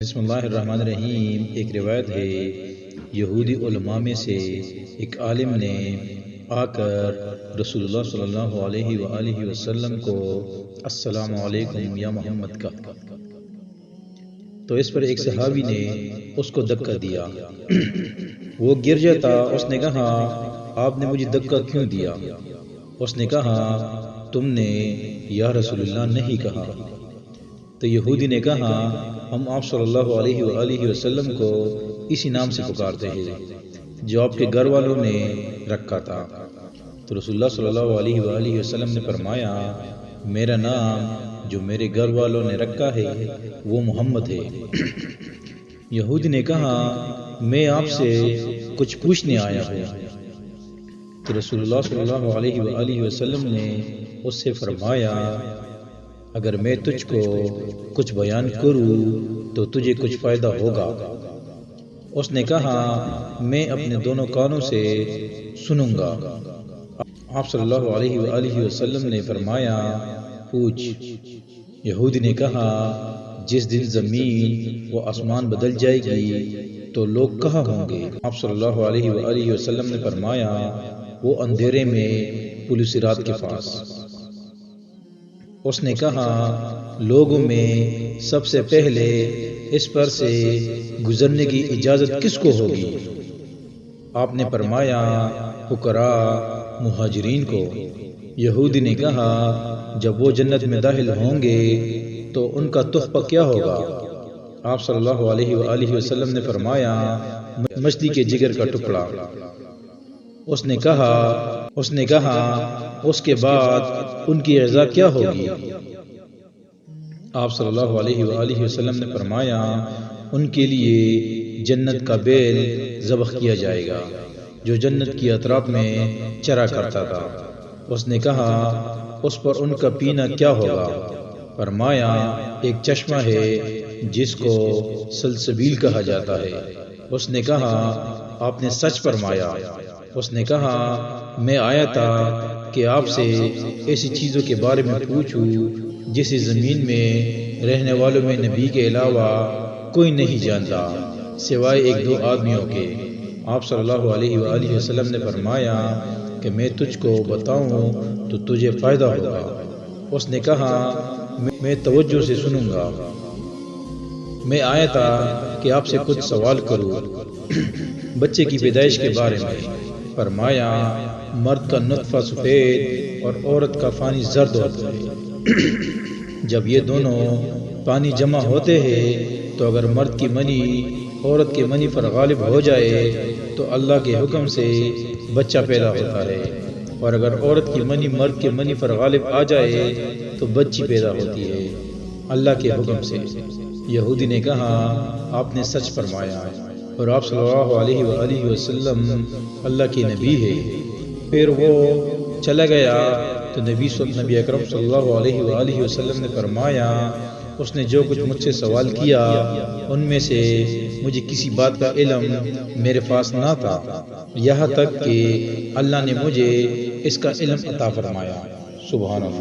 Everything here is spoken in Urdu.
بسم اللہ الرحمن الرحیم۔ ایک روایت ہے، یہودی علماء میں سے ایک عالم نے آ کر رسول اللہ صلی اللہ علیہ وآلہ وسلم کو السلام علیکم یا محمد کہا، تو اس پر ایک صحابی نے اس کو دھکا دیا، وہ گر جاتا۔ اس نے کہا، آپ نے مجھے دھکا کیوں دیا؟ اس نے کہا، تم نے یا رسول اللہ نہیں کہا۔ تو یہودی نے کہا، ہم آپ صلی اللہ علیہ وآلہ وسلم کو اسی نام سے پکارتے ہیں جو آپ کے گھر والوں نے رکھا تھا۔ تو رسول اللہ صلی اللہ علیہ وآلہ وسلم نے فرمایا، میرا نام جو میرے گھر والوں نے رکھا ہے وہ محمد ہے۔ یہودی نے کہا، میں آپ سے کچھ پوچھنے آیا ہوں۔ تو رسول اللہ صلی اللہ علیہ وآلہ وسلم نے اس سے فرمایا، اگر میں تجھ کو کچھ بیان کروں تو تجھے کچھ فائدہ ہوگا۔ اس نے کہا، میں اپنے دونوں کانوں سے سنوں گا۔ آپ صلی اللہ علیہ وآلہ وسلم نے فرمایا، پوچھ۔ یہودی نے کہا، جس دن زمین و آسمان بدل جائے گی تو لوگ کہاں ہوں گے؟ آپ صلی اللہ علیہ وآلہ وسلم نے فرمایا، وہ اندھیرے میں پل صراط کے پاس۔ اس نے کہا، لوگوں میں سب سے پہلے اس پر سے گزرنے کی اجازت کس کو ہوگی؟ آپ نے فرمایا، فقراء مہاجرین کو۔ یہودی نے کہا، جب وہ جنت میں داخل ہوں گے تو ان کا تحفہ کیا ہوگا؟ آپ صلی اللہ علیہ وآلہ وسلم نے فرمایا، مچھلی کے جگر کا ٹکڑا۔ اس نے کہا، اس کے بعد ان کی غذا کیا ہوگی؟ آپ صلی اللہ علیہ وآلہ وسلم نے فرمایا، ان کے لیے جنت کا بیل ذبح کیا جائے گا جو جنت کی اطراف میں چرا کرتا تھا۔ اس نے کہا، اس پر ان کا پینا کیا ہوگا؟ فرمایا، ایک چشمہ ہے جس کو سلسبیل کہا جاتا ہے۔ اس نے کہا، آپ نے سچ فرمایا۔ اس نے کہا، میں آیا تھا کہ آپ سے ایسی چیزوں کے بارے میں پوچھوں جسے زمین میں رہنے والوں میں نبی کے علاوہ کوئی نہیں جانتا سوائے ایک دو آدمیوں کے۔ آپ صلی اللہ علیہ وآلہ وسلم نے فرمایا کہ میں تجھ کو بتاؤں تو تجھے فائدہ ہوگا۔ اس نے کہا، میں توجہ سے سنوں گا۔ میں آیا تھا کہ آپ سے کچھ سوال کروں بچے کی پیدائش کے بارے میں۔ فرمایا، مرد کا نطفہ سفید اور عورت کا پانی زرد ہوتا ہے۔ جب یہ دونوں پانی جمع ہوتے ہیں تو اگر مرد کی منی عورت کے منی پر غالب ہو جائے تو اللہ کے حکم سے بچہ پیدا ہوتا ہے، اور اگر عورت کی منی مرد کے منی پر غالب آ جائے تو بچی پیدا ہوتی ہے اللہ کے حکم سے۔ یہودی نے کہا، آپ نے سچ فرمایا، اور آپ صلی اللہ علیہ وآلہ وسلم اللہ کی نبی ہے۔ پھر وہ چلا گیا تو نبی اکرم صلی اللہ علیہ وآلہ وسلم نے فرمایا، اس نے جو کچھ مجھ سے سوال کیا ان میں سے مجھے کسی بات کا علم میرے پاس نہ تھا، یہاں تک کہ اللہ نے مجھے اس کا علم عطا فرمایا۔ سبحان اللہ۔